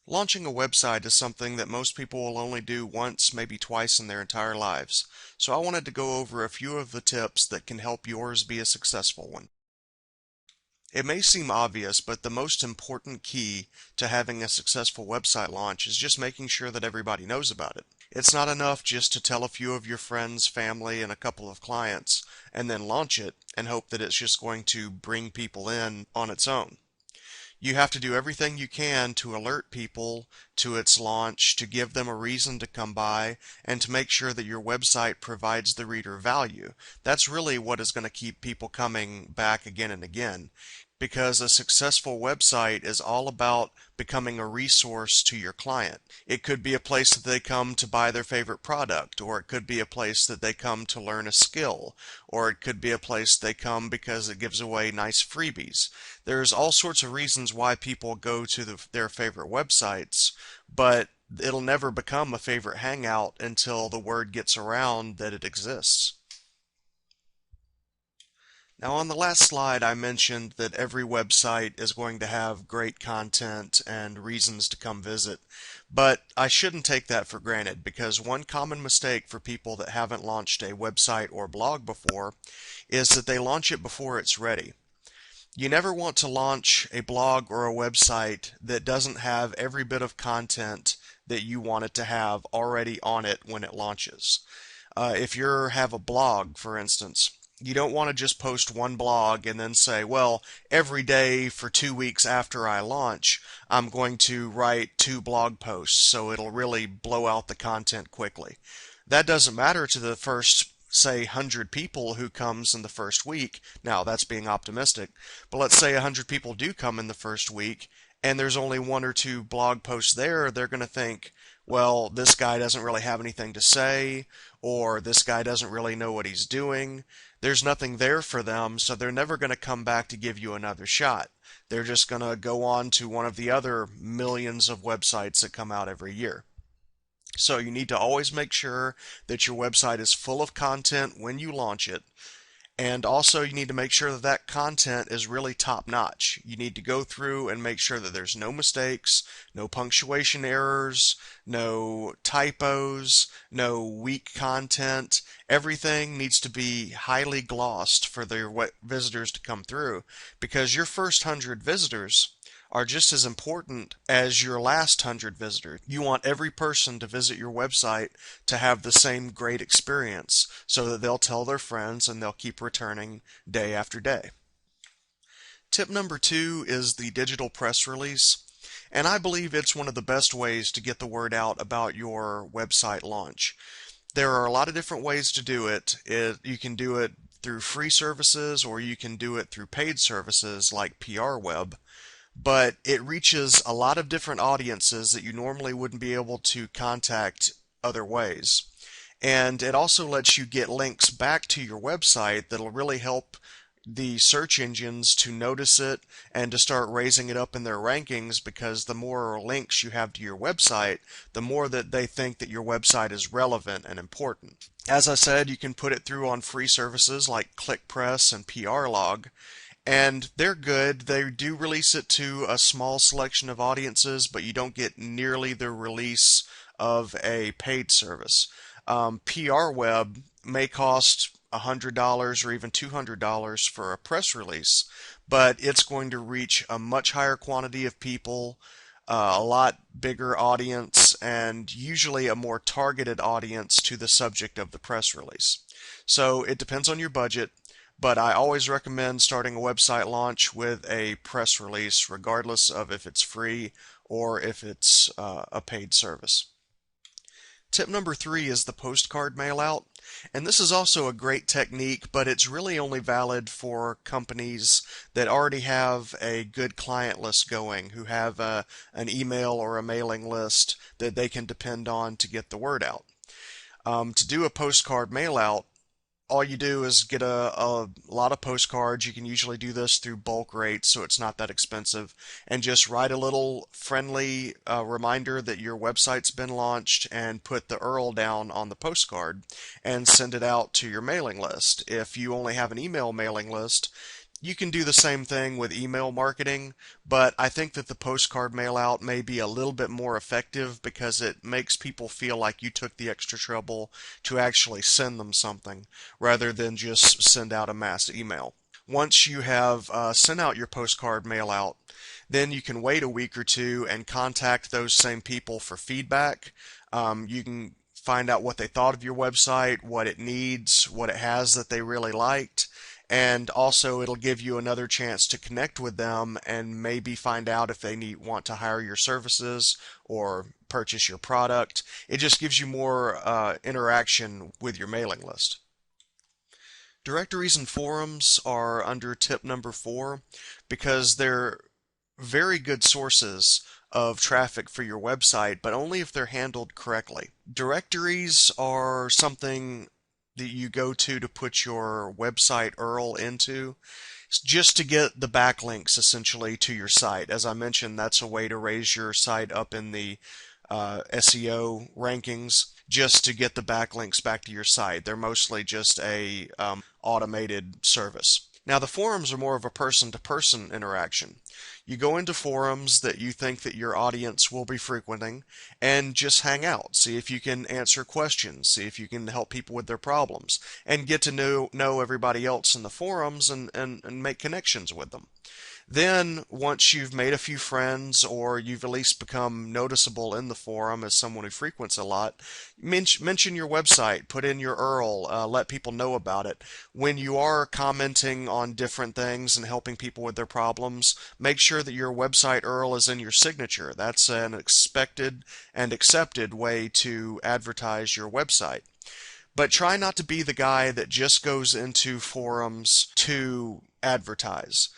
Launching a website is something that most people will only do once, maybe twice in their entire lives. So I wanted to go over a few of the tips that can help yours be a successful one. It may seem obvious, but the most important key to having a successful website launch is just making sure that everybody knows about it. It's not enough just to tell a few of your friends, family, and a couple of clients, and then launch it and hope that it's just going to bring people in on its own. You have to do everything you can to alert people to its launch, to give them a reason to come by, and to make sure that your website provides the reader value. That's really what is going to keep people coming back again and again, because a successful website is all about becoming a resource to your client. It could be a place that they come to buy their favorite product, or it could be a place that they come to learn a skill, or it could be a place they come because it gives away nice freebies. There's all sorts of reasons why people go to their favorite websites, but it'll never become a favorite hangout until the word gets around that it exists. Now, on the last slide, I mentioned that every website is going to have great content and reasons to come visit, but I shouldn't take that for granted, because one common mistake for people that haven't launched a website or blog before is that they launch it before it's ready. You never want to launch a blog or a website that doesn't have every bit of content that you want it to have already on it when it launches. If you have a blog, for instance, you don't want to just post one blog and then say, well, every day for 2 weeks after I launch, I'm going to write 2 blog posts, so it'll really blow out the content quickly. That doesn't matter to the first, say, 100 people who comes in the first week. Now, that's being optimistic, but let's say 100 people do come in the first week, and there's only 1 or 2 blog posts there. They're going to think, well, this guy doesn't really have anything to say, or this guy doesn't really know what he's doing. There's nothing there for them, so they're never going to come back to give you another shot. They're just going to go on to one of the other millions of websites that come out every year. So you need to always make sure that your website is full of content when you launch it. And also, you need to make sure that that content is really top notch. You need to go through and make sure that there's no mistakes, no punctuation errors, no typos, no weak content. Everything needs to be highly glossed for their visitors to come through, because your first 100 visitors are just as important as your last 100 visitors. You want every person to visit your website to have the same great experience, so that they'll tell their friends and they'll keep returning day after day. Tip number 2 is the digital press release, and I believe it's one of the best ways to get the word out about your website launch. There are a lot of different ways to do it. You can do it through free services, or you can do it through paid services like PR Web. But it reaches a lot of different audiences that you normally wouldn't be able to contact other ways. And it also lets you get links back to your website that'll really help the search engines to notice it and to start raising it up in their rankings, because the more links you have to your website, the more that they think that your website is relevant and important. As I said, you can put it through on free services like ClickPress and PRLog, and they're good. They do release it to a small selection of audiences, but you don't get nearly the release of a paid service. PR Web may cost $100 or even $200 for a press release, but it's going to reach a much higher quantity of people, a lot bigger audience, and usually a more targeted audience to the subject of the press release. So it depends on your budget, but I always recommend starting a website launch with a press release, regardless of if it's free or if it's a paid service. Tip number 3 is the postcard mailout, and this is also a great technique, but it's really only valid for companies that already have a good client list going, who have an email or a mailing list that they can depend on to get the word out. To do a postcard mailout, all you do is get a lot of postcards. You can usually do this through bulk rates, so it's not that expensive, and just write a little friendly reminder that your website's been launched, and put the URL down on the postcard and send it out to your mailing list. If you only have an email mailing list, You can do the same thing with email marketing, but I think that the postcard mail out may be a little bit more effective because it makes people feel like you took the extra trouble to actually send them something rather than just send out a mass email. Once you have sent out your postcard mail out, then you can wait a week or two and contact those same people for feedback. You can find out what they thought of your website, what it needs, what it has that they really liked, and also it'll give you another chance to connect with them and maybe find out if they want to hire your services or purchase your product. It just gives you more interaction with your mailing list. Directories and forums are under tip number 4 because they're very good sources of traffic for your website, but only if they're handled correctly. Directories are something that you go to put your website URL into, just to get the backlinks essentially to your site. As I mentioned, that's a way to raise your site up in the SEO rankings, just to get the backlinks back to your site. They're mostly just a automated service. Now the forums are more of a person-to-person interaction. You go into forums that you think that your audience will be frequenting and just hang out. See if you can answer questions, see if you can help people with their problems, and get to know everybody else in the forums and make connections with them. Then, once you've made a few friends or you've at least become noticeable in the forum as someone who frequents a lot, mention your website, put in your URL, let people know about it. When you are commenting on different things and helping people with their problems, make sure that your website URL is in your signature. That's an expected and accepted way to advertise your website. But try not to be the guy that just goes into forums to advertise.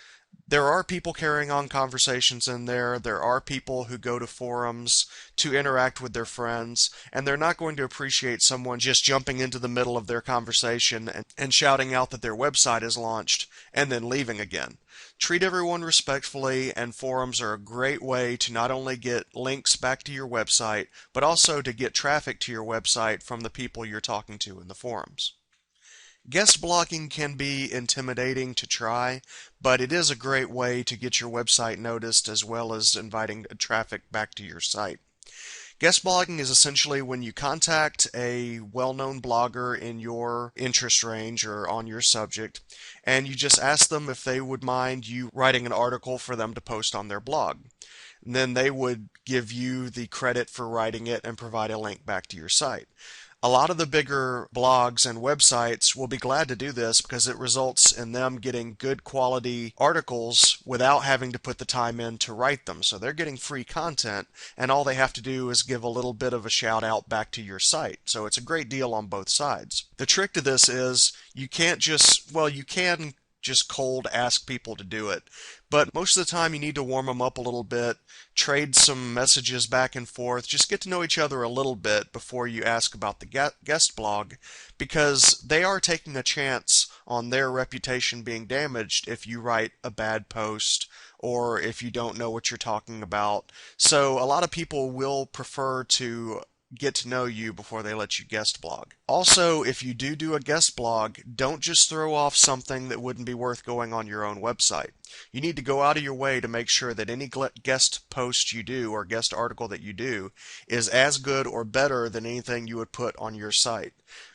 There are people carrying on conversations in there. There are people who go to forums to interact with their friends, and they're not going to appreciate someone just jumping into the middle of their conversation and shouting out that their website is launched and then leaving again. Treat everyone respectfully, and forums are a great way to not only get links back to your website, but also to get traffic to your website from the people you're talking to in the forums. Guest blogging can be intimidating to try, but it is a great way to get your website noticed as well as inviting traffic back to your site. Guest blogging is essentially when you contact a well-known blogger in your interest range or on your subject, and you just ask them if they would mind you writing an article for them to post on their blog. And then they would give you the credit for writing it and provide a link back to your site. A lot of the bigger blogs and websites will be glad to do this because it results in them getting good quality articles without having to put the time in to write them. So they're getting free content, and all they have to do is give a little bit of a shout out back to your site. So it's a great deal on both sides. The trick to this is you can't just, well, you can just cold ask people to do it. But most of the time you need to warm them up a little bit, trade some messages back and forth, just get to know each other a little bit before you ask about the guest blog, because they are taking a chance on their reputation being damaged if you write a bad post or if you don't know what you're talking about. So a lot of people will prefer to get to know you before they let you guest blog. Also, if you do a guest blog, don't just throw off something that wouldn't be worth going on your own website. You need to go out of your way to make sure that any guest post you do or guest article that you do is as good or better than anything you would put on your site.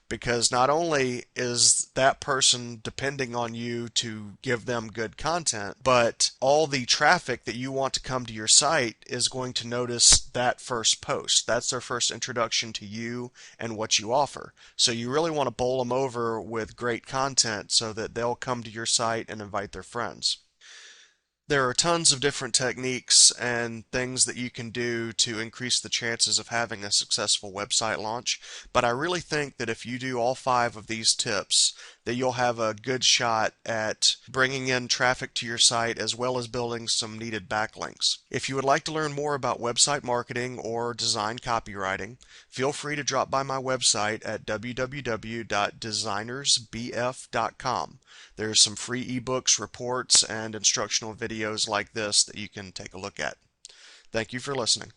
Because not only is that person depending on you to give them good content, but all the traffic that you want to come to your site is going to notice that first post. That's their first introduction to you and what you offer. So you really want to bowl them over with great content so that they'll come to your site and invite their friends. There are tons of different techniques and things that you can do to increase the chances of having a successful website launch, but I really think that if you do all 5 of these tips, that you'll have a good shot at bringing in traffic to your site as well as building some needed backlinks. If you would like to learn more about website marketing or design copywriting, feel free to drop by my website at www.designersbf.com. There's some free ebooks, reports, and instructional videos like this that you can take a look at. Thank you for listening.